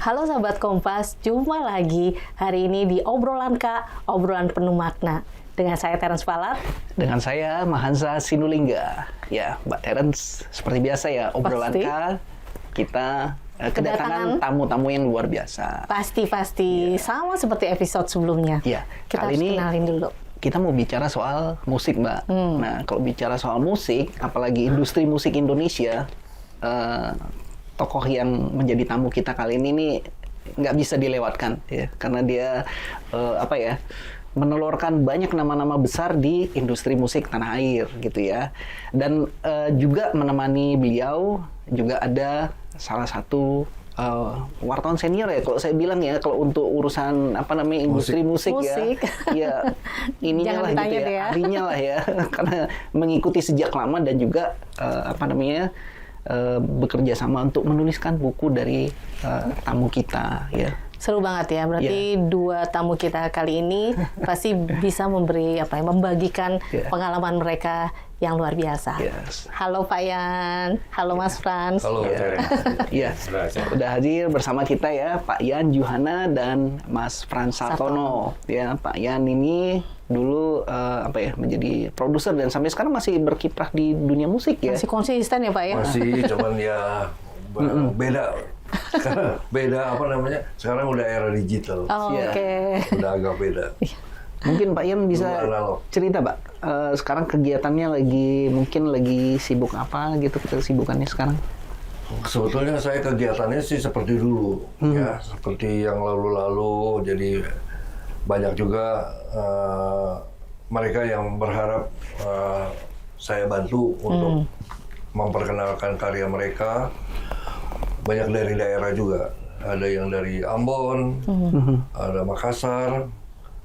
Halo sahabat Kompas, jumpa lagi hari ini di Obrolan Kak, obrolan penuh makna. Dengan saya Terence Palat. Dengan saya Mahansa Sinulingga. Ya, Mbak Terence, seperti biasa ya, Obrolan Kak, kita kedatangan tamu-tamu yang luar biasa. Pasti, sama seperti episode sebelumnya. Ya, kita kali harus ini kenalin dulu. Kita mau bicara soal musik, Mbak. Nah, kalau bicara soal musik, apalagi industri musik Indonesia, tokoh yang menjadi tamu kita kali ini nih nggak bisa dilewatkan, ya, karena dia menelurkan banyak nama-nama besar di industri musik tanah air, gitu ya. Dan juga menemani beliau juga ada salah satu wartawan senior ya, kalau saya bilang ya, kalau untuk urusan industri musik. Ya ininya lah gitu ya, ahlinya lah ya, karena mengikuti sejak lama dan juga bekerja sama untuk menuliskan buku dari tamu kita ya. Seru banget ya, berarti dua tamu kita kali ini pasti bisa membagikan pengalaman mereka yang luar biasa. Halo Pak Yan, halo Mas Frans. Halo. Ya, udah hadir bersama kita ya Pak Yan Juhana dan Mas Frans Sartono. Ya, Pak Yan ini dulu menjadi produser dan sampai sekarang masih berkiprah di dunia musik ya. Masih konsisten ya Pak ya? Masih, cuman ya beda. Sekarang beda sekarang udah era digital. Oke. Udah agak beda. Mungkin Pak Yan bisa cerita Pak, sekarang kegiatannya lagi sibuk apa gitu, kesibukannya sekarang? Sebetulnya saya kegiatannya sih seperti dulu, ya, seperti yang lalu-lalu. Jadi banyak juga mereka yang berharap saya bantu untuk memperkenalkan karya mereka. Banyak dari daerah juga, ada yang dari Ambon, ada Makassar,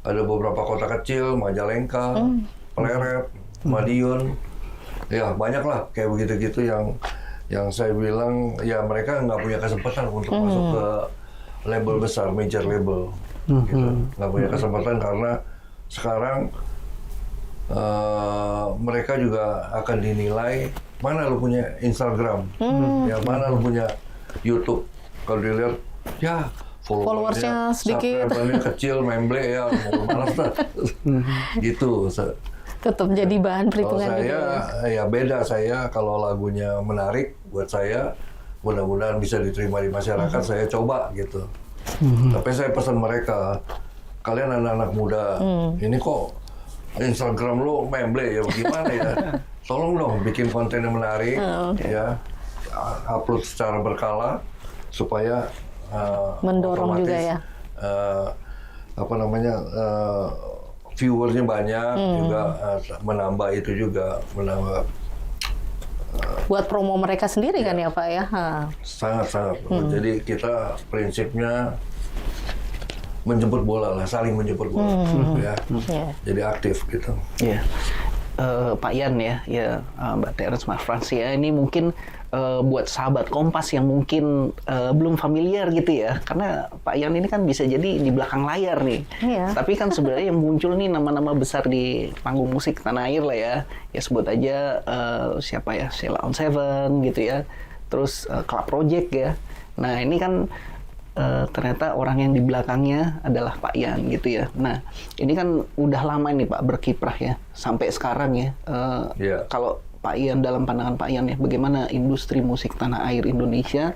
ada beberapa kota kecil, Majalengka, Pleret, Madiun, ya banyak lah kayak begitu-gitu yang saya bilang ya mereka nggak punya kesempatan untuk masuk ke label besar, major label, gitu. Nggak punya kesempatan karena sekarang mereka juga akan dinilai mana lu punya Instagram, ya mana lu punya YouTube. Kalau dilihat ya followersnya sedikit, subscribernya kecil, memble ya, malas lah. Gitu. Tetap jadi bahan perhitungan saya, juga. Ya beda saya kalau lagunya menarik buat saya, mudah-mudahan bisa diterima di masyarakat, saya coba gitu. Tapi saya pesan mereka, kalian anak-anak muda, ini kok Instagram lo memble ya, gimana ya? Tolong dong bikin konten yang menarik, ya, upload secara berkala supaya mendorong juga ya. Viewersnya banyak, juga menambah itu juga, buat promo mereka sendiri kan ya Pak ya. Sangat-sangat. Jadi kita prinsipnya menjemput bola lah, saling menjemput bola, ya. Jadi aktif gitu. Pak Yan ya, Mbak Terence, Mas Frans ya, ini mungkin buat sahabat Kompas yang mungkin belum familiar gitu ya, karena Pak Yan ini kan bisa jadi di belakang layar nih, tapi kan sebenarnya yang muncul nih nama-nama besar di panggung musik tanah air lah ya sebut aja siapa ya, Sheila on Seven gitu ya, terus Club Project ya. Nah ini kan ternyata orang yang di belakangnya adalah Pak Yan gitu ya. Nah ini kan udah lama nih Pak berkiprah ya sampai sekarang ya. Kalau Pak Yan, dalam pandangan Pak Yan ya, bagaimana industri musik tanah air Indonesia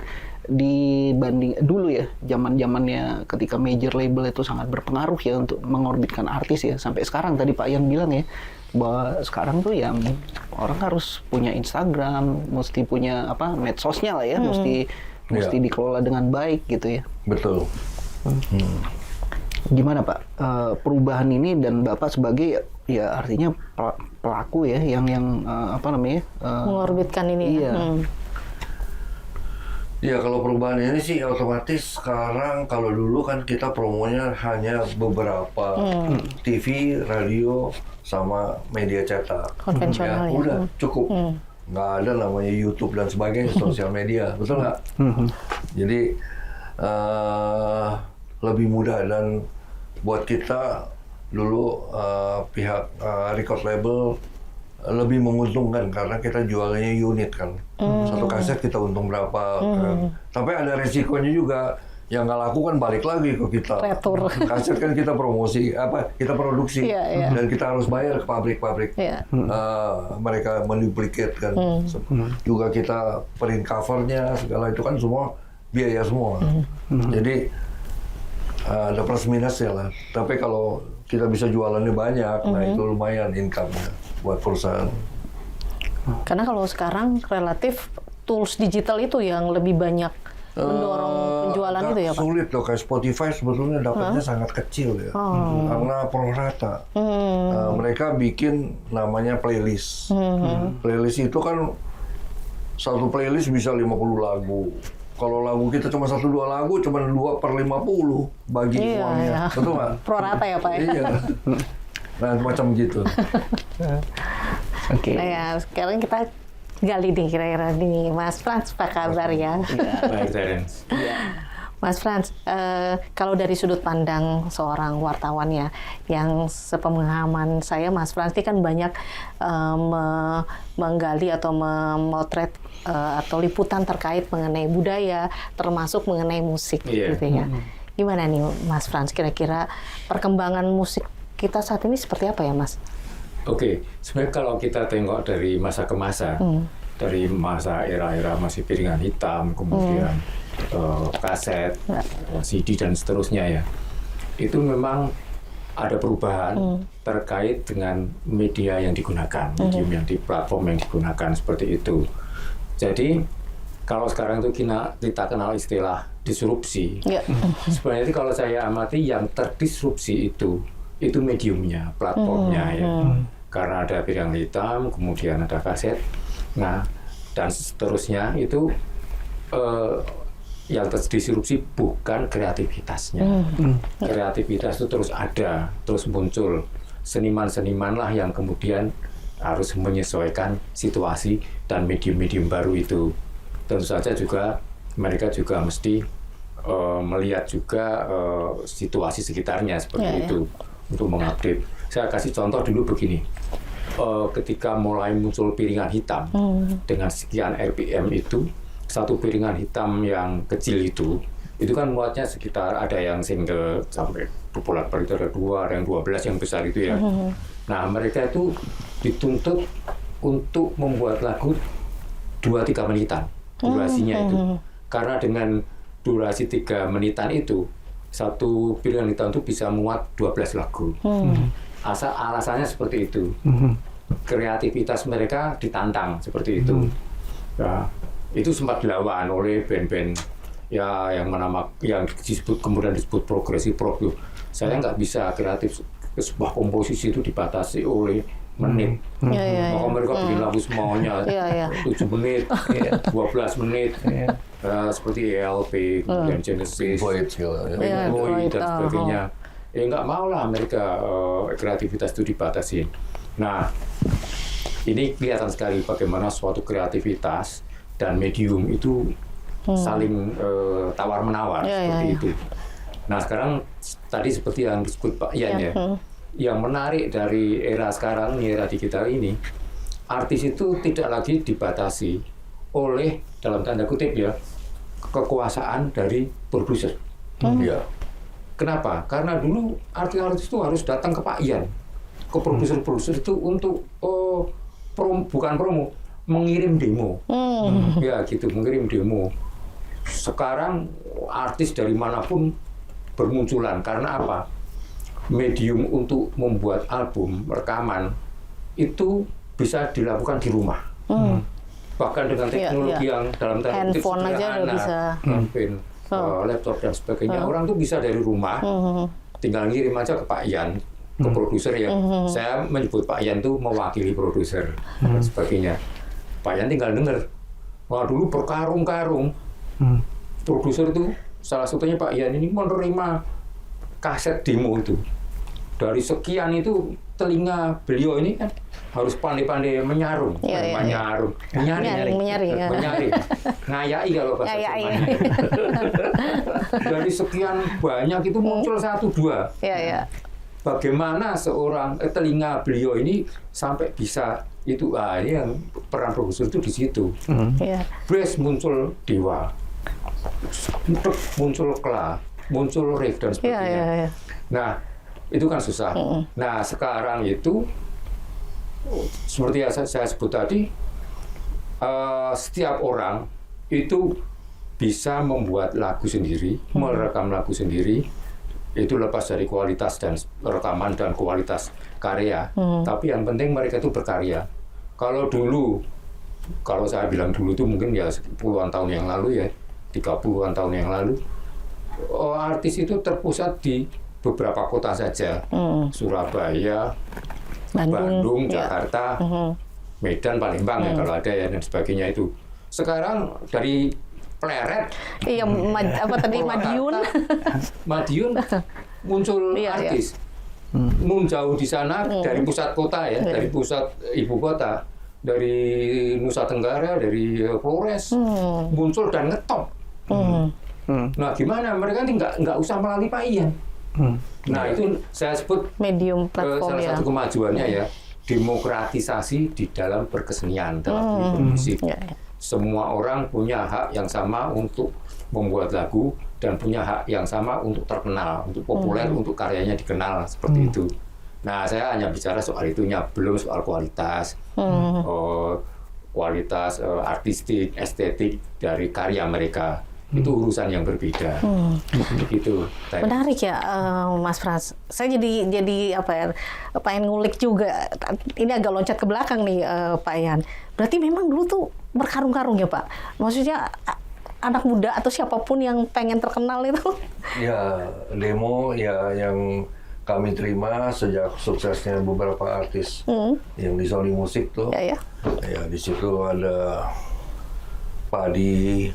dibanding dulu ya, zaman-zamannya ketika major label itu sangat berpengaruh ya untuk mengorbitkan artis ya, sampai sekarang tadi Pak Yan bilang ya bahwa sekarang tuh yang orang harus punya Instagram, mesti punya medsosnya lah ya, mesti dikelola dengan baik gitu ya. Betul. Gimana Pak perubahan ini, dan Bapak sebagai ya artinya pelaku ya yang mengorbitkan ini ya. Ya kalau perubahan ini sih otomatis sekarang, kalau dulu kan kita promonya hanya beberapa TV, radio, sama media cetak. Konvensional ya. Udah cukup. Nggak ada namanya YouTube dan sebagainya, sosial media, betul nggak? Jadi lebih mudah, dan buat kita dulu pihak record label lebih menguntungkan karena kita jualnya unit kan. Satu kaset kita untung berapa. Kan. Sampai ada resikonya juga, yang nggak laku kan balik lagi ke kita. Retur. Kaset kan kita promosi, kita produksi, dan kita harus bayar ke pabrik-pabrik. Mereka menduplikat kan. Juga kita print covernya, segala itu kan semua biaya semua. Jadi ada plus minusnya lah. Tapi kalau kita bisa jualannya banyak, nah itu lumayan income-nya buat perusahaan. Karena kalau sekarang relatif tools digital itu yang lebih banyak mendorong penjualan itu ya Pak? Sulit loh, kayak Spotify sebetulnya dapatnya sangat kecil ya, karena pro rata. Mereka bikin namanya playlist. Playlist itu kan satu playlist bisa 50 lagu. Kalau lagu kita cuma 1-2 lagu, cuma 2/50 bagi uangnya. Betul nggak? Pro rata ya Pak ya? Iya. Nah, macam gitu. Nah ya, sekarang kita gali nih kira-kira nih, Mas Frans, apa kabar ya? Baik, Terence. Mas Frans, kalau dari sudut pandang seorang wartawan ya, yang sepemahaman saya, Mas Frans ini kan banyak menggali atau memotret atau liputan terkait mengenai budaya, termasuk mengenai musik, gitu ya. Gimana nih, Mas Frans, kira-kira perkembangan musik kita saat ini seperti apa ya, Mas? Oke, sebenarnya kalau kita tengok dari masa ke masa, dari masa era-era masih piringan hitam, kemudian kaset, CD dan seterusnya ya, itu memang ada perubahan terkait dengan media yang digunakan, medium yang di platform yang digunakan seperti itu. Jadi kalau sekarang itu kita kenal istilah disrupsi. Sebenarnya itu kalau saya amati yang terdisrupsi itu mediumnya, platformnya ya. Karena ada piringan hitam, kemudian ada kaset, nah dan seterusnya itu yang terdisrupsi bukan kreativitasnya. Kreativitas itu terus ada, terus muncul. Seniman-seniman lah yang kemudian harus menyesuaikan situasi dan medium-medium baru itu. Tentu saja juga mereka juga mesti melihat juga situasi sekitarnya seperti itu untuk mengupdate. Saya kasih contoh dulu begini, ketika mulai muncul piringan hitam dengan sekian RPM itu, satu piringan hitam yang kecil itu kan muatnya sekitar ada yang single sampai bolak-balik ada 2, ada yang 12 yang besar itu ya. Nah mereka itu dituntut untuk membuat lagu 2-3 menitan durasinya itu, karena dengan durasi 3 menitan itu satu piringan hitam itu bisa muat 12 lagu. Alasannya seperti itu. Kreativitas mereka ditantang seperti itu. Nah, itu sempat dilawan oleh band-band ya yang kemudian disebut progressive rock. Saya nggak bisa kreatif, sebuah komposisi itu dibatasi oleh menit. Maka mereka bikin lagu semuanya 7 menit, 12 menit. Seperti ELP, kemudian Genesis, Void dan sebagainya. Ya nggak mau lah mereka kreativitas itu dibatasi. Nah, ini kelihatan sekali bagaimana suatu kreativitas dan medium itu saling tawar-menawar seperti itu. Nah, sekarang tadi seperti yang disebut Pak Ian ya, yang menarik dari era sekarang, era digital ini, artis itu tidak lagi dibatasi oleh, dalam tanda kutip ya, kekuasaan dari produser. Ya. Kenapa? Karena dulu artis-artis itu harus datang ke Pak Ian, ke produser-produser itu untuk bukan promo, mengirim demo. Ya gitu, mengirim demo. Sekarang artis dari manapun bermunculan. Karena apa? Medium untuk membuat album, rekaman, itu bisa dilakukan di rumah. Bahkan dengan teknologi yang dalam tanda kutip sederhana, handphone, laptop dan sebagainya, orang tuh bisa dari rumah, tinggal ngirim aja ke Pak Ian, ke produser ya. Saya menyebut Pak Ian tuh mewakili produser dan sebagainya. Pak Ian tinggal denger. Wah dulu berkarung-karung. Produser itu salah satunya Pak Ian ini menerima kaset demo itu. Dari sekian itu telinga beliau ini kan harus pandai-pandai menyaring, ngayai kalau bahasa Jerman. Dari sekian banyak itu muncul 1-2. Bagaimana seorang telinga beliau ini sampai bisa itu, ini yang peran produser itu di situ. Brace muncul Dewa, muncul riff dan sebagainya. Nah, itu kan susah. Nah, sekarang itu seperti yang saya sebut tadi, setiap orang itu bisa membuat lagu sendiri, merekam lagu sendiri. Itu lepas dari kualitas dan rekaman dan kualitas karya. Tapi yang penting mereka itu berkarya. Kalau saya bilang dulu itu mungkin ya puluhan tahun yang lalu ya, 30-an tahun yang lalu, artis itu terpusat di beberapa kota saja. Surabaya, Bandung, Jakarta, Medan, Palembang ya kalau ada ya dan sebagainya itu. Sekarang dari Pleret, Madiun muncul artis. Nun jauh di sana dari pusat kota ya, dari pusat ibu kota, dari Nusa Tenggara, dari Flores muncul dan ngetop. Nah, gimana mereka nggak usah melalui Pak Ian. Nah, itu saya sebut medium platform salah satu kemajuannya ya, demokratisasi di dalam berkesenian, dalam bermusik. Semua orang punya hak yang sama untuk membuat lagu dan punya hak yang sama untuk terkenal, untuk populer, untuk karyanya dikenal seperti itu. Nah, saya hanya bicara soal itunya, belum soal kualitas, kualitas artistik, estetik dari karya mereka. Itu urusan yang berbeda. Gitu. Menarik ya, Mas Frans. Saya jadi apa ya, pengen ngulik juga. Ini agak loncat ke belakang nih, Pak Ian. Berarti memang dulu tuh berkarung-karung ya, Pak? Maksudnya anak muda atau siapapun yang pengen terkenal itu? Ya, demo ya yang kami terima sejak suksesnya beberapa artis yang di Sony Music tuh. Ya di situ ada Padi,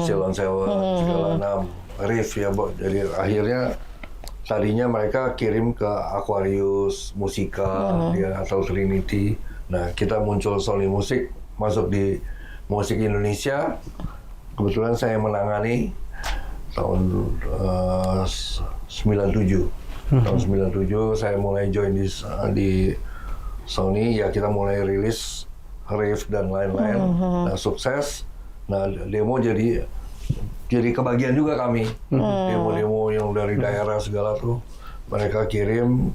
Silon Sewa, segala 6, Riff ya, jadi akhirnya tadinya mereka kirim ke Aquarius, Musika, ya, atau Trinity. Nah, kita muncul Sony Music, masuk di Musik Indonesia. Kebetulan saya menangani tahun 97. Tahun 97 saya mulai join di Sony, ya kita mulai rilis Riff dan lain-lain. Nah, sukses. Nah, demo jadi kebagian juga kami. Demo-demo yang dari daerah segala tuh mereka kirim.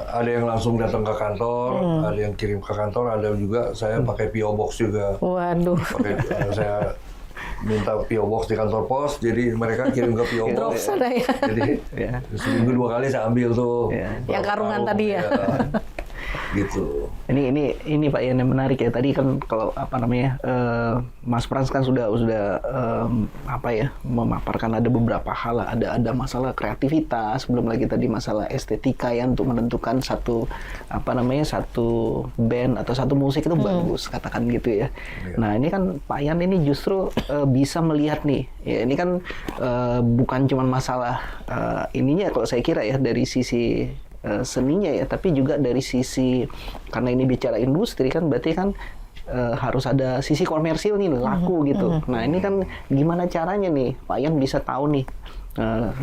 Ada yang langsung datang ke kantor, ada yang kirim ke kantor, ada juga saya pakai PO Box juga. Waduh. Saya minta PO Box di kantor pos, jadi mereka kirim ke PO Box. Jadi seminggu 2 kali saya ambil tuh. Yang karungan tadi ya. Gitu. Ini Pak Ian yang menarik ya. Tadi kan kalau Mas Frans kan sudah memaparkan ada beberapa hal, ada masalah kreativitas, belum lagi tadi masalah estetika ya untuk menentukan satu band atau satu musik itu bagus, katakan gitu ya. Nah, ini kan Pak Ian ini justru bisa melihat nih. Ya, ini kan bukan cuma masalah ininya kalau saya kira ya dari sisi seninya ya, tapi juga dari sisi, karena ini bicara industri kan berarti kan harus ada sisi komersil nih, laku gitu. Nah, ini kan gimana caranya nih Pak Ian bisa tahu nih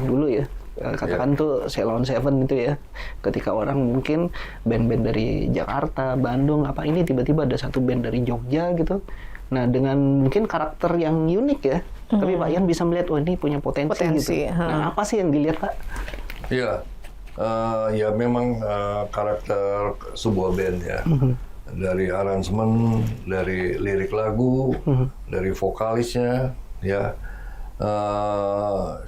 dulu ya, katakan tuh Ceylon Seven itu ya, ketika orang mungkin band-band dari Jakarta, Bandung, ini tiba-tiba ada satu band dari Jogja gitu. Nah, dengan mungkin karakter yang unik ya, tapi Pak Ian bisa melihat, ini punya potensi gitu. Nah, apa sih yang dilihat, Pak? Iya. Ya memang karakter sebuah band ya, dari aransemen, dari lirik lagu, dari vokalisnya ya.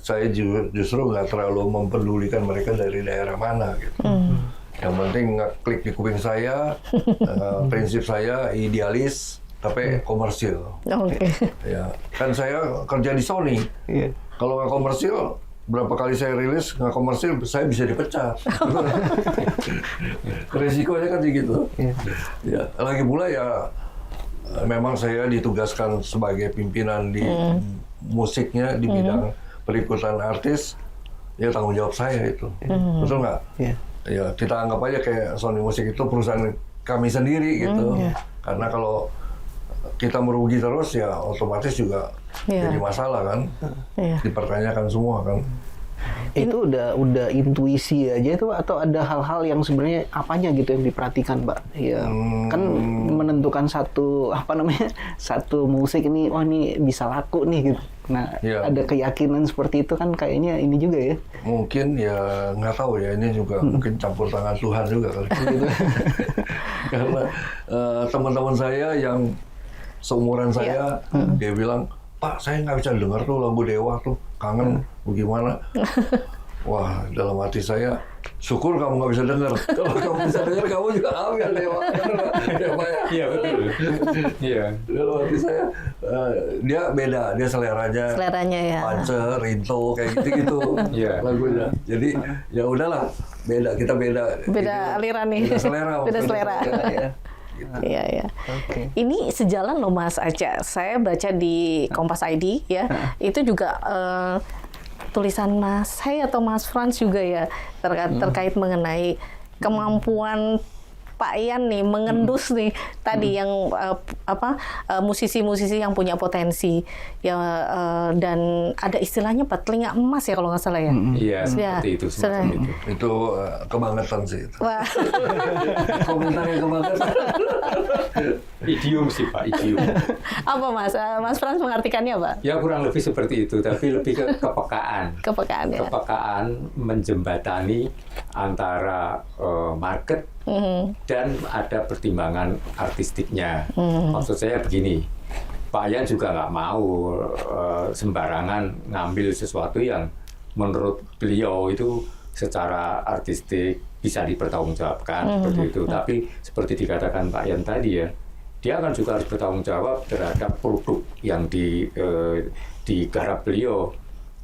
Saya justru nggak terlalu mempedulikan mereka dari daerah mana gitu. Yang penting ngeklik di kuping saya, prinsip saya idealis tapi komersil. Ya, kan saya kerja di Sony. Kalau nggak komersil, berapa kali saya rilis nggak komersil, saya bisa dipecat. Resikonya kan begitu. Ya, lagi pula ya memang saya ditugaskan sebagai pimpinan di musiknya di bidang periklanan artis. Ya tanggung jawab saya itu. Betul nggak? Ya kita anggap aja kayak Sony Music itu perusahaan kami sendiri gitu. Karena kalau kita merugi terus ya otomatis juga jadi masalah kan, dipertanyakan semua kan. Itu udah intuisi aja itu, atau ada hal-hal yang sebenarnya apanya gitu yang diperhatikan, Pak? Ya, kan menentukan satu satu musik ini, oh ini bisa laku nih gitu. Nah, ada keyakinan seperti itu kan kayaknya ini juga ya. Mungkin ya nggak tahu ya, ini juga mungkin campur tangan Tuhan juga kali gitu. Karena teman-teman saya yang seumuran saya, dia bilang, Pak, saya nggak bisa dengar tuh lagu Dewa tuh, kangen, bagaimana? Wah, dalam hati saya, syukur kamu nggak bisa dengar. Kalau kamu bisa dengar, kamu juga ambil Dewa. Ya, Pak ya? Iya, betul. Iya. Dalam hati saya, dia beda, dia Seleranya ya. Pance, Rinto, kayak gitu-gitu lagunya. Jadi ya udahlah, kita beda. Beda aliran nih. Beda selera. Beda selera. Iya, ya. Okay. Ini sejalan loh Mas Aca. Saya baca di Kompas ID ya, itu juga tulisan Mas saya atau Mas Frans juga ya terkait mengenai kemampuan Pak Ian nih mengendus nih tadi yang musisi-musisi yang punya potensi ya, dan ada istilahnya telinga emas ya kalau nggak salah ya. Iya, seperti itu. Itu kebangetan sih. Wah. Komentarnya kebangetan. Idiom sih Pak, idiom. Apa Mas? Mas Frans mengartikannya apa? Ya kurang lebih seperti itu, tapi lebih ke kepekaan. Kepekaan ya. Kepekaan menjembatani antara market dan ada pertimbangan artistiknya. Maksud saya begini, Pak Ian juga nggak mau sembarangan ngambil sesuatu yang menurut beliau itu secara artistik bisa dipertanggungjawabkan seperti itu. Tapi seperti dikatakan Pak Ian tadi ya, dia kan juga harus bertanggung jawab terhadap produk yang digarap beliau.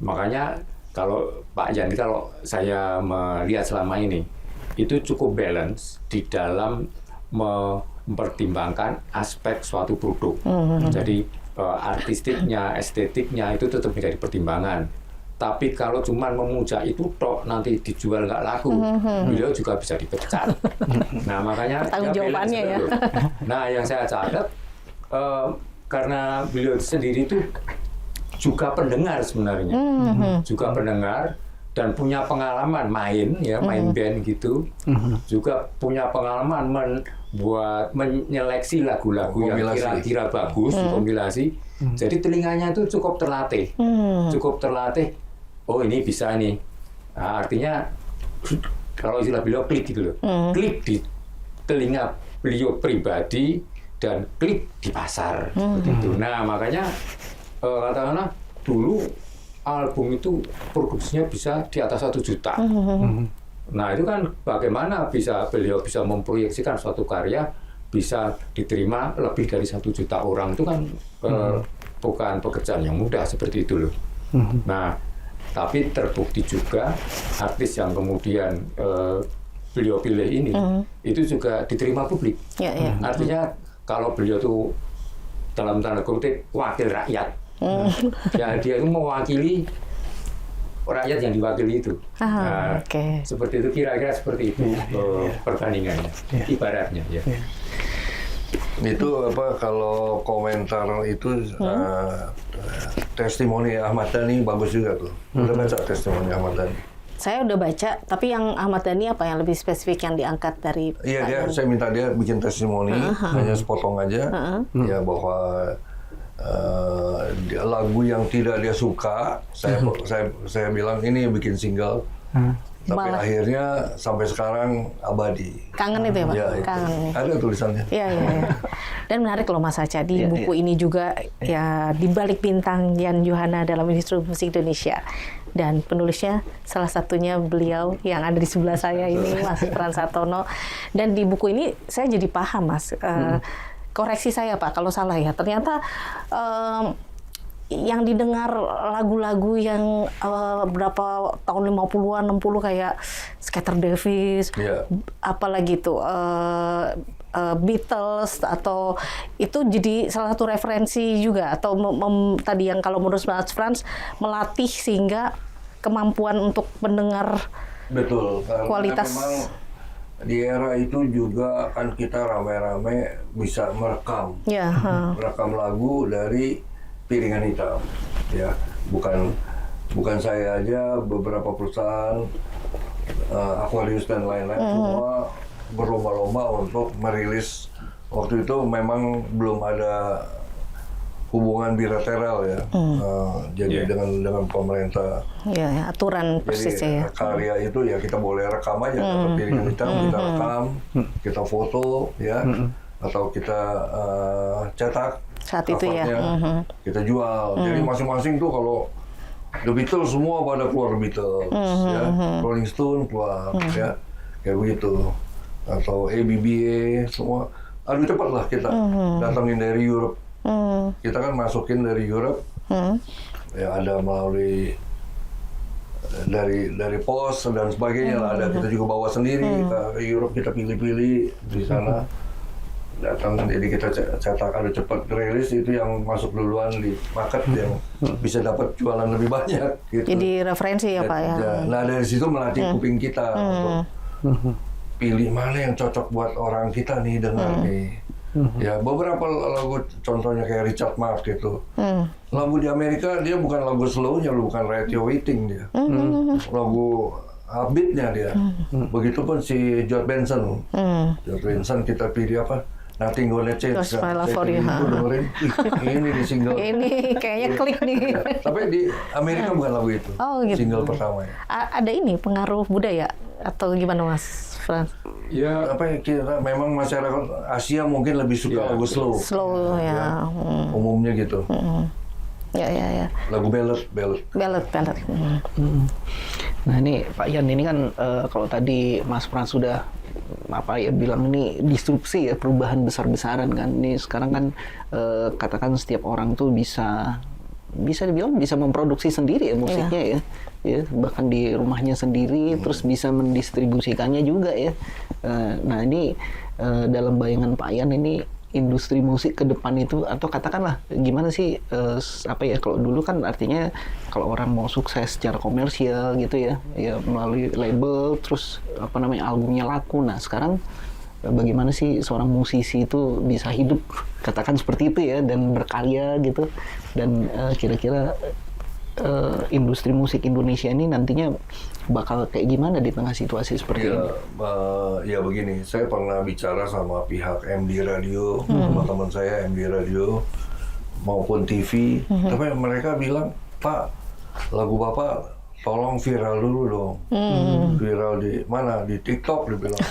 Makanya kalau Pak Ian, kalau saya melihat selama ini, itu cukup balance di dalam mempertimbangkan aspek suatu produk. Jadi artistiknya, estetiknya itu tetap menjadi pertimbangan. Tapi kalau cuma memuja itu tok, nanti dijual nggak laku, beliau juga bisa dipecat. Nah makanya tanggung jawabannya ya. Nah yang saya catat, karena beliau sendiri itu juga pendengar sebenarnya, juga pendengar dan punya pengalaman main band gitu, juga punya pengalaman menyeleksi lagu-lagu yang kira-kira bagus, kompilasi. Jadi telinganya itu cukup terlatih, Oh ini bisa nih. Nah, artinya kalau istilah beliau klik gitu loh, klik di telinga beliau pribadi dan klik di pasar gitu. Nah makanya katakanlah dulu album itu produksinya bisa di atas 1 juta. Nah itu kan bagaimana beliau bisa memproyeksikan suatu karya bisa diterima lebih dari 1 juta orang, itu kan bukan pekerjaan yang mudah seperti itu loh. Nah tapi terbukti juga artis yang kemudian beliau pilih ini itu juga diterima publik. Artinya kalau beliau tuh dalam tanda kutip wakil rakyat, ya dia itu mewakili rakyat yang diwakili itu. Seperti itu, kira-kira seperti itu perbandingannya, ibaratnya ya. Itu kalau komentar itu testimoni Ahmad Dhani bagus juga tuh. Udah baca testimoni Ahmad Dhani? Saya udah baca, tapi yang Ahmad Dhani apa yang lebih spesifik yang diangkat dari? Iya, saya minta dia bikin testimoni, hanya sepotong aja, ya bahwa lagu yang tidak dia suka, saya bilang ini bikin single, tapi akhirnya sampai sekarang abadi. Kangen itu ya Pak? Ya, kangen. Ada tulisannya. Iya. Dan menarik loh Mas Aca, di buku ini juga ya di balik bintang Yan Johana dalam industri musik Indonesia. Dan penulisnya salah satunya beliau yang ada di sebelah saya ini, Mas Frans Hartono. Dan di buku ini saya jadi paham Mas, koreksi saya Pak kalau salah ya, ternyata yang didengar lagu-lagu yang berapa tahun 50-an, 60 kayak Scatter Davis, apalagi tuh Beatles, atau itu jadi salah satu referensi juga, atau tadi yang kalau menurut Mas Frans melatih sehingga kemampuan untuk mendengar kualitas. Memang di era itu juga kan kita rame-rame bisa merekam lagu dari piringan hitam, ya bukan bukan saya aja, beberapa perusahaan Aquarius dan lain-lain semua berlomba-lomba untuk merilis. Waktu itu memang belum ada hubungan bilateral ya, jadi dengan pemerintah. Ya, aturan persis ya. Karya itu ya kita boleh rekam aja, dapat piringan hitam kita rekam, kita foto ya, atau kita cetak saat itu ya, kita jual. Jadi masing-masing tuh kalau The Beatles semua pada keluar Beatles, ya, Rolling Stone keluar, ya, kayak begitu. Atau ABBA semua, aduh cepat lah kita datangin dari Europe. Kita kan masukin dari Europe, ya ada melalui dari pos dan sebagainya lah. Ada kita juga bawa sendiri ke Europe, kita pilih-pilih di sana. Datang, jadi kita cetak, ada cepat rilis itu yang masuk duluan di market yang bisa dapat jualan lebih banyak gitu. Jadi referensi ya Pak ya. Nah dari situ melatih kuping kita untuk pilih mana yang cocok buat orang kita nih dengar nih. Ya beberapa lagu contohnya kayak Richard Marx gitu. Lagu di Amerika dia bukan lagu slow-nya, bukan radio waiting dia. Lagu upbeat-nya dia. Begitupun si George Benson. George Benson kita pilih apa? Nothing Gonna Change. Terus My Love For You. Dengerin, ini di single. Ini kayaknya klik nih. Ya, tapi di Amerika bukan lagu itu. Oh, gitu. Single pertamanya. Ada ini pengaruh budaya atau gimana Mas Frans? Ya, apa yang kita memang masyarakat Asia mungkin lebih suka lagu slow. Slow ya. Umumnya gitu. Ya. Lagu ballad. Nah ini Pak Yan, ini kan kalau tadi Mas Frans sudah bilang ini disrupsi ya, perubahan besar-besaran kan. Ini sekarang kan katakan setiap orang tuh bisa dibilang bisa memproduksi sendiri ya musiknya ya, bahkan di rumahnya sendiri, terus bisa mendistribusikannya juga ya. Nah ini dalam bayangan Pak Yan ini industri musik ke depan itu, atau katakanlah gimana sih, kalau dulu kan artinya kalau orang mau sukses secara komersial gitu ya melalui label, terus albumnya laku. Nah sekarang bagaimana sih seorang musisi itu bisa hidup, katakan seperti itu ya, dan berkarya gitu, dan kira-kira industri musik Indonesia ini nantinya bakal kayak gimana di tengah situasi seperti ini? Ya begini, saya pernah bicara sama pihak MD Radio, teman-teman saya MD Radio maupun TV, tapi mereka bilang, Pak, lagu Bapak tolong viral dulu dong. Viral di mana? Di TikTok dibilang.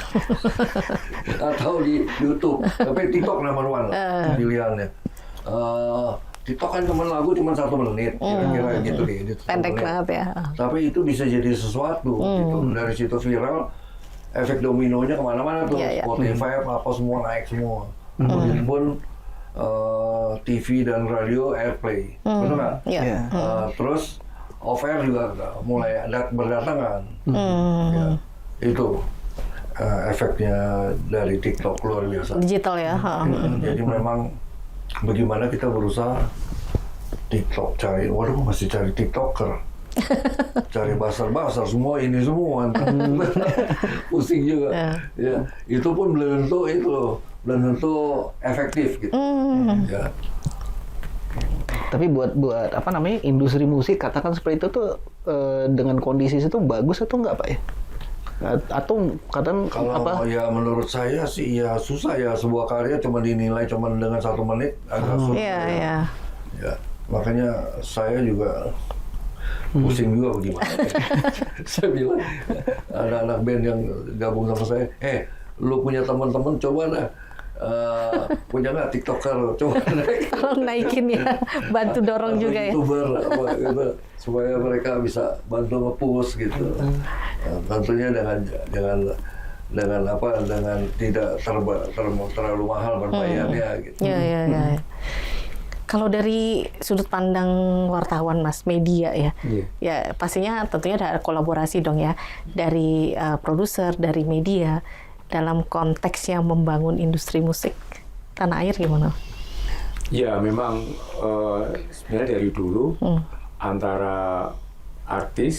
Atau di YouTube. Tapi TikTok nomor 1 pilihannya. TikTok kan lagu cuma 1 menit, kira-kira gitu deh. Pendek banget ya. Tapi itu bisa jadi sesuatu gitu. Dari situ viral, efek dominonya kemana-mana tuh. Spotify apa semua naik semua. Begitupun TV dan radio airplay, betul nggak? Terus off-air juga mulai berdatangan. Itu efeknya dari TikTok luar biasa. Digital ya. Jadi memang bagaimana kita berusaha TikTok cari, masih cari TikToker, cari basar semua ini semua, pusing juga. Ya, itu pun belum tentu efektif gitu. Ya. Tapi buat industri musik katakan seperti itu tuh dengan kondisi itu bagus atau enggak Pak ya? Atau kadang kalau ya menurut saya sih ya susah ya, sebuah karya cuma dinilai dengan 1 menit agak sulit. Ya, makanya saya juga pusing juga bagaimana. Saya bilang ada anak band yang gabung sama saya, lu punya teman-teman coba dah. Punya nggak TikToker, coba naikin ya, bantu dorong juga ya. YouTuber gitu, supaya mereka bisa bantu nge-push gitu. Tentunya dengan tidak terlalu mahal berbayarnya gitu. Ya. Kalau dari sudut pandang wartawan Mas, media ya, ya pastinya tentunya ada kolaborasi dong ya dari produser, dari media dalam konteksnya membangun industri musik tanah air gimana? Ya memang sebenarnya dari dulu antara artis,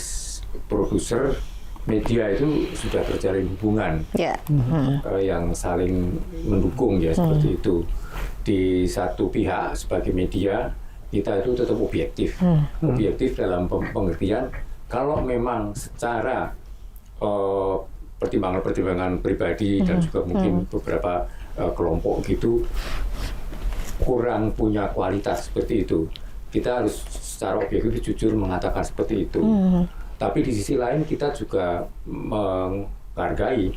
produser, media itu sudah terjalin hubungan yang saling mendukung ya seperti itu. Di satu pihak sebagai media kita itu tetap objektif. Objektif dalam pengertian kalau memang secara pertimbangan-pertimbangan pribadi dan juga mungkin beberapa kelompok gitu kurang punya kualitas seperti itu, kita harus secara objektif jujur mengatakan seperti itu. Tapi di sisi lain kita juga menghargai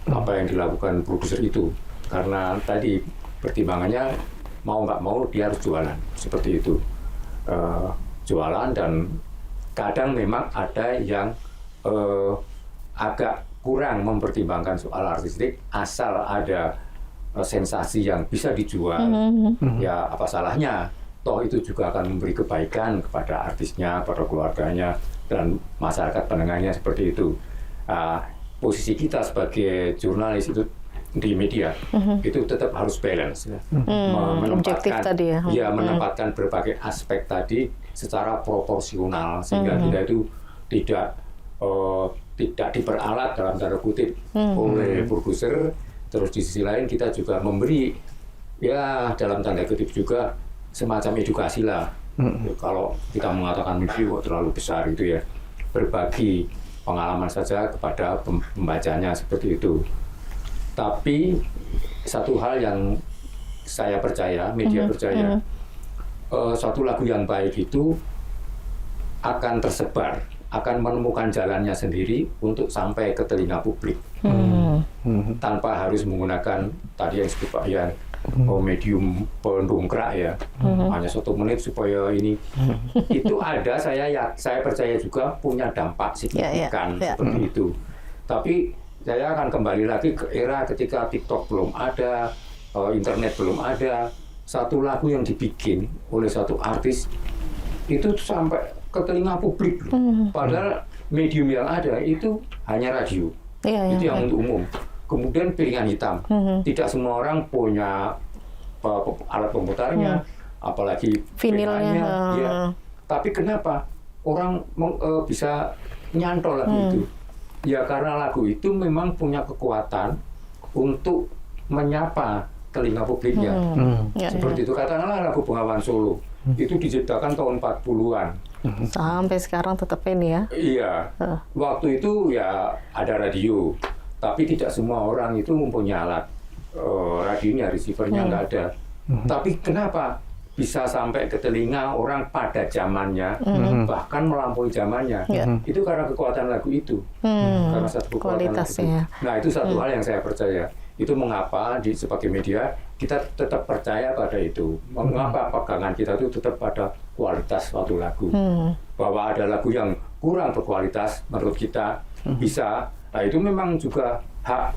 apa yang dilakukan produser itu, karena tadi pertimbangannya mau nggak mau dia harus jualan seperti itu. Jualan, dan kadang memang ada yang agak kurang mempertimbangkan soal artistik, asal ada sensasi yang bisa dijual, ya apa salahnya, toh itu juga akan memberi kebaikan kepada artisnya, kepada keluarganya, dan masyarakat pendengarnya seperti itu. Posisi kita sebagai jurnalis itu di media itu tetap harus balance, menempatkan tadi ya, menempatkan berbagai aspek tadi secara proporsional sehingga kita itu tidak diperalat dalam tanda kutip oleh produser. Terus di sisi lain kita juga memberi ya dalam tanda kutip juga semacam edukasi lah. Kalau kita mengatakan review terlalu besar gitu ya, berbagi pengalaman saja kepada pembacanya seperti itu. Tapi satu hal yang saya percaya, media percaya, suatu lagu yang baik itu akan tersebar, akan menemukan jalannya sendiri untuk sampai ke telinga publik, tanpa harus menggunakan tadi yang disebut Pak Ian, medium pendongkrak ya, hanya 1 menit supaya ini. Itu ada, saya percaya juga punya dampak signifikan seperti itu. Tapi saya akan kembali lagi ke era ketika TikTok belum ada, internet belum ada. Satu lagu yang dibikin oleh satu artis itu sampai ke telinga publik. Padahal medium yang ada itu hanya radio. Itu yang untuk umum. Kemudian piringan hitam. Tidak semua orang punya alat pemutarnya, apalagi vinilnya. Ya. Tapi kenapa orang bisa nyantol lagu itu? Ya karena lagu itu memang punya kekuatan untuk menyapa telinga publiknya. Seperti itu, katakanlah lagu Bengawan Solo itu diciptakan tahun 40-an. Sampai sekarang tetap ini ya? Iya, waktu itu ya ada radio, tapi tidak semua orang itu mempunyai alat radionya, receivernya nggak ada. Tapi kenapa bisa sampai ke telinga orang pada zamannya, bahkan melampaui zamannya? Itu karena kekuatan lagu itu, karena satu kekuatan lagu itu. Nah itu satu hal yang saya percaya. Itu mengapa sebagai media kita tetap percaya pada itu. Mengapa pegangan kita itu tetap pada kualitas suatu lagu. Bahwa ada lagu yang kurang berkualitas menurut kita bisa. Nah itu memang juga hak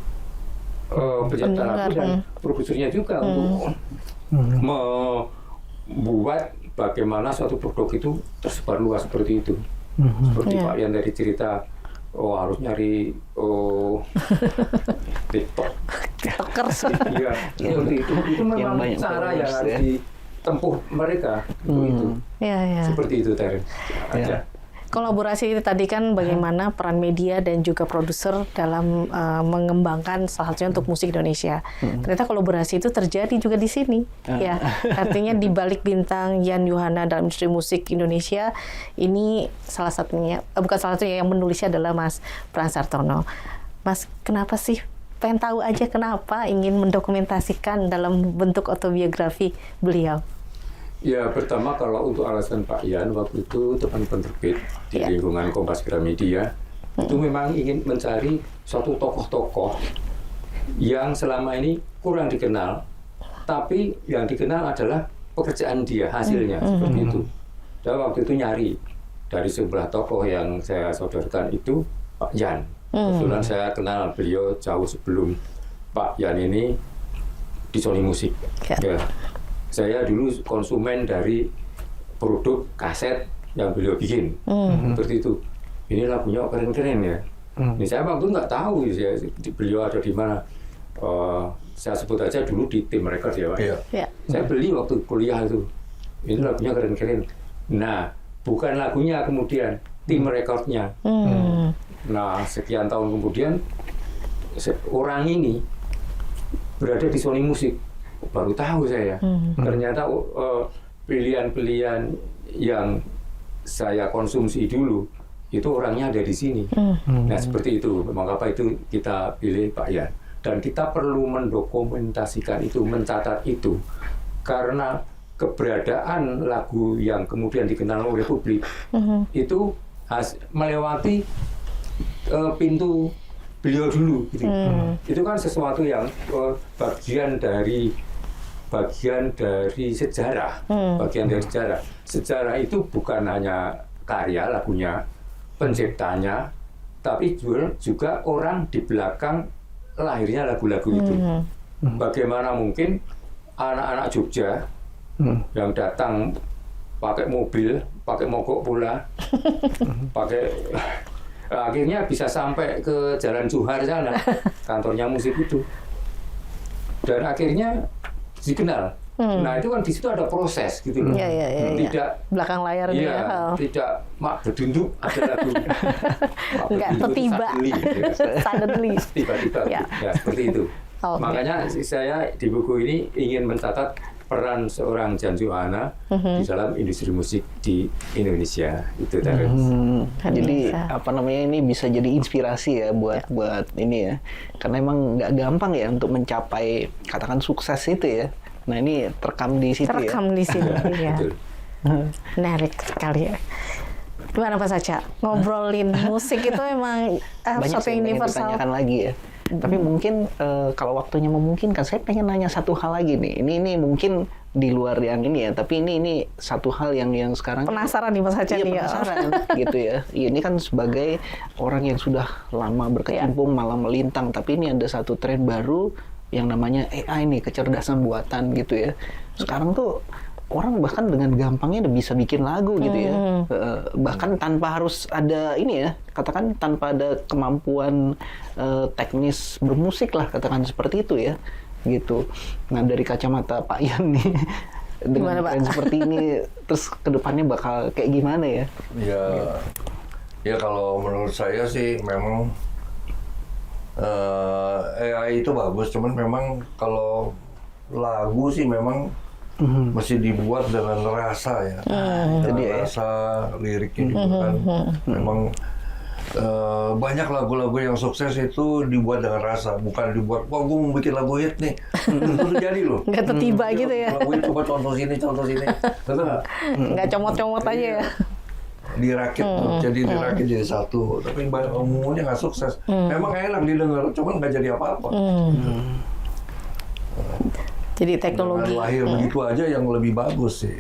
pencipta lagu dan produsernya juga untuk membuat bagaimana suatu produk itu tersebar luas seperti itu. Seperti Pak Ian tadi cerita, harus nyari TikTokers. Iya, seperti itu. Itu memang cara yang harus ditempuh mereka. Itu. Seperti itu, Terence. Kolaborasi tadi kan bagaimana peran media dan juga produser dalam mengembangkan salah satunya untuk musik Indonesia. Ternyata kolaborasi itu terjadi juga di sini. Ya, artinya di balik bintang Yan Yuhana dalam industri musik Indonesia ini salah satunya, bukan salah satunya, yang menulisnya adalah Mas Frans Sartono. Mas, kenapa sih? Pengen tahu aja kenapa ingin mendokumentasikan dalam bentuk autobiografi beliau. Ya, pertama kalau untuk alasan Pak Ian waktu itu teman penerbit di lingkungan Kompas Gramedia itu memang ingin mencari suatu tokoh-tokoh yang selama ini kurang dikenal, tapi yang dikenal adalah pekerjaan dia, hasilnya seperti itu. Dan waktu itu nyari dari sebelah tokoh yang saya sodorkan itu Pak Yan. Kebetulan saya kenal beliau jauh sebelum Pak Yan ini di Sony Music. Ya. Saya dulu konsumen dari produk kaset yang beliau bikin, seperti itu. Ini lagunya keren-keren ya. Ini saya waktu nggak tahu ya, beliau ada di mana. Saya sebut aja dulu di tim record ya, Pak. Saya beli waktu kuliah itu. Ini lagunya keren-keren. Nah, bukan lagunya kemudian, tim recordnya. Nah, sekian tahun kemudian orang ini berada di Sony Music. Baru tahu saya, ternyata pilihan-pilihan yang saya konsumsi dulu itu orangnya ada di sini. Nah seperti itu, mengapa itu kita pilih Pak Ian. Dan kita perlu mendokumentasikan itu, mencatat itu, karena keberadaan lagu yang kemudian dikenal oleh publik itu melewati pintu beliau dulu. Gitu. Itu kan sesuatu yang bagian dari sejarah, bagian dari sejarah. Sejarah itu bukan hanya karya lagunya, penciptanya, tapi juga orang di belakang lahirnya lagu-lagu itu. Bagaimana mungkin anak-anak Jogja yang datang pakai mobil, pakai mogok pula, pakai akhirnya bisa sampai ke Jalan Johar sana, kantornya musik itu, dan akhirnya dikenal. Nah itu kan di situ ada proses gitu loh. Tidak belakang layar tidak mak berdunduk ada lagu. Enggak tiba-tiba. Suddenly. Tiba-tiba. Ya seperti itu. Makanya saya di buku ini ingin mencatat peran seorang Jan Johana di dalam industri musik di Indonesia itu tadi. Jadi ini bisa jadi inspirasi ya buat ini ya. Karena emang nggak gampang ya untuk mencapai katakan sukses itu ya. Nah ini terekam di situ di sini ya. Menarik sekali ya. Gimana Pak Sacha? Ngobrolin musik itu emang banyak satu yang universal. Ditanyakan lagi ya. Tapi mungkin kalau waktunya memungkinkan, saya pengen nanya satu hal lagi nih. Ini mungkin di luar yang ini ya, tapi ini satu hal yang sekarang penasaran nih Mas Sacha nih ya. Penasaran gitu ya. Ini kan sebagai orang yang sudah lama berkecimpung malah melintang, tapi ini ada satu tren baru yang namanya AI nih, kecerdasan buatan gitu ya. Sekarang tuh orang bahkan dengan gampangnya udah bisa bikin lagu gitu ya. Bahkan tanpa harus ada ini ya, katakan tanpa ada kemampuan teknis bermusik lah, katakan seperti itu ya. Gitu. Nah dari kacamata Pak Ian nih, dengan tren seperti ini, terus kedepannya bakal kayak gimana ya? Ya kalau menurut saya sih memang AI itu bagus, cuman memang kalau lagu sih memang mesti dibuat dengan rasa ya. Dengan rasa liriknya juga kan memang banyak lagu-lagu yang sukses itu dibuat dengan rasa, bukan dibuat wah gue mau bikin lagu hit nih. Itu terjadi loh. Nggak tiba gitu ya. Lagu hit coba contoh sini. Nggak comot-comot aja ya. Dirakit jadi satu, tapi umumnya nggak sukses. Memang enak didengar, cuman nggak jadi apa-apa. Jadi teknologi lahir begitu aja yang lebih bagus sih.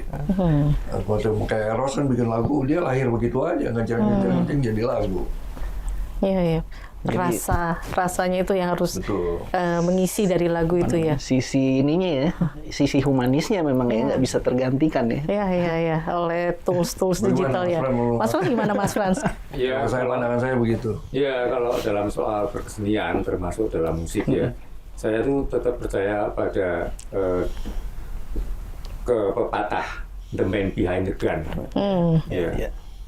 Kalau kayak Eros kan bikin lagu, dia lahir begitu aja, ngejar jadi lagu. Iya. Rasanya itu yang harus mengisi dari lagu itu ya. Sisi ininya ya, sisi humanisnya memang ya nggak bisa tergantikan ya. Iya. Oleh tools digital ya. Mas Frans gimana Mas Frans? Ya, pandangan saya begitu. Ya kalau dalam soal berkesenian termasuk dalam musik ya, saya tuh tetap percaya pada pepatah the man behind the gun.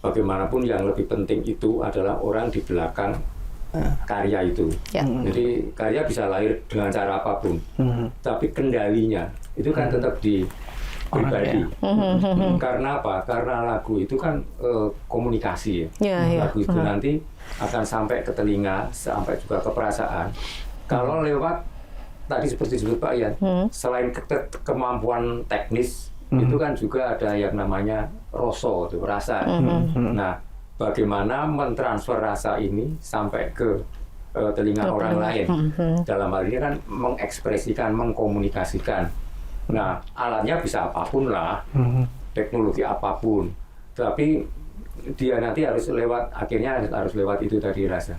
Bagaimanapun yang lebih penting itu adalah orang di belakang karya itu. Jadi karya bisa lahir dengan cara apapun, tapi kendalinya itu kan tetap di pribadi. Karena apa? Karena lagu itu kan komunikasi ya. Lagu itu nanti akan sampai ke telinga, sampai juga ke perasaan. Kalau lewat tadi seperti disebut Pak Ian, selain kemampuan teknis, itu kan juga ada yang namanya rasa. Nah, bagaimana mentransfer rasa ini sampai ke telinga orang lain. Dalam hal ini kan mengekspresikan, mengkomunikasikan. Nah, alatnya bisa apapun lah, teknologi apapun. Tapi dia nanti harus lewat itu tadi rasa.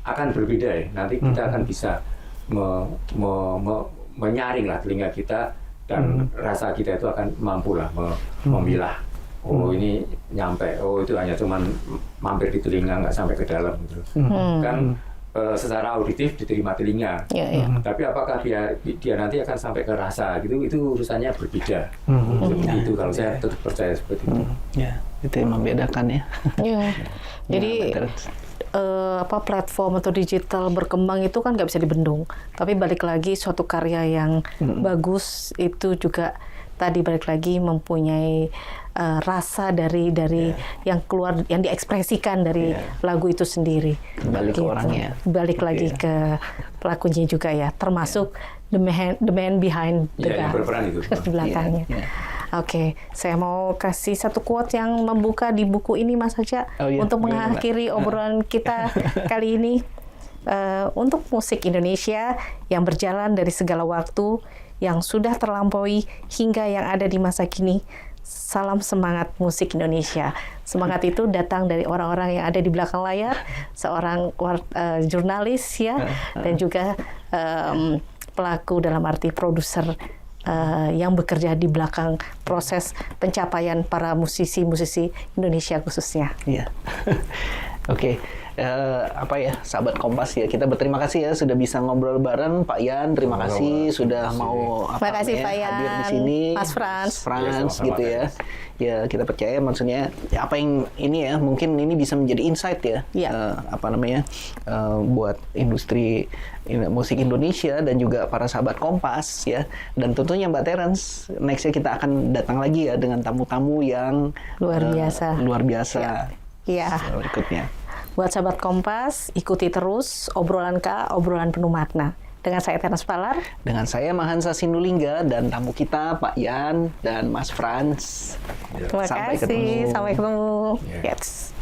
Akan berbeda ya. Nanti kita akan bisa menyaring lah telinga kita, dan rasa kita itu akan mampu lah memilah. Oh ini nyampe, oh itu hanya cuman mampir di telinga, nggak sampai ke dalam gitu. Kan secara auditif diterima telinga, tapi apakah dia nanti akan sampai ke rasa gitu, itu urusannya berbeda. Itu kalau saya tetap percaya seperti itu. Itu yang membedakan ya. Jadi platform atau digital berkembang itu kan nggak bisa dibendung, tapi balik lagi suatu karya yang bagus itu juga tadi balik lagi mempunyai rasa dari yang keluar, yang diekspresikan dari lagu itu sendiri. Balik ke orangnya. Balik lagi ke pelakunya juga ya, termasuk the man behind the yang gun berperan itu di belakangnya. Oke, saya mau kasih satu quote yang membuka di buku ini Mas Haja untuk mengakhiri obrolan kita kali ini. Untuk musik Indonesia yang berjalan dari segala waktu, yang sudah terlampaui hingga yang ada di masa kini, salam semangat musik Indonesia. Semangat itu datang dari orang-orang yang ada di belakang layar, seorang jurnalis ya, dan juga pelaku dalam arti produser yang bekerja di belakang proses pencapaian para musisi-musisi Indonesia khususnya. Iya. Oke. Sahabat Kompas ya, kita berterima kasih ya sudah bisa ngobrol bareng Pak Yan. Terima kasih sudah mau Pak Yan, hadir di sini. Mas Frans gitu ya. Ya, kita percaya maksudnya apa yang ini ya, mungkin ini bisa menjadi insight ya. Buat industri musik Indonesia dan juga para sahabat Kompas ya. Dan tentunya Mbak Terence, nextnya kita akan datang lagi ya dengan tamu-tamu yang luar biasa. Iya. Berikutnya. Buat sahabat Kompas, ikuti terus obrolan penuh makna. Dengan saya Terence Palar. Dengan saya Mahansa Sindulingga dan tamu kita Pak Yan dan Mas Frans. Terima kasih. Sampai ketemu. Yeah. Yes.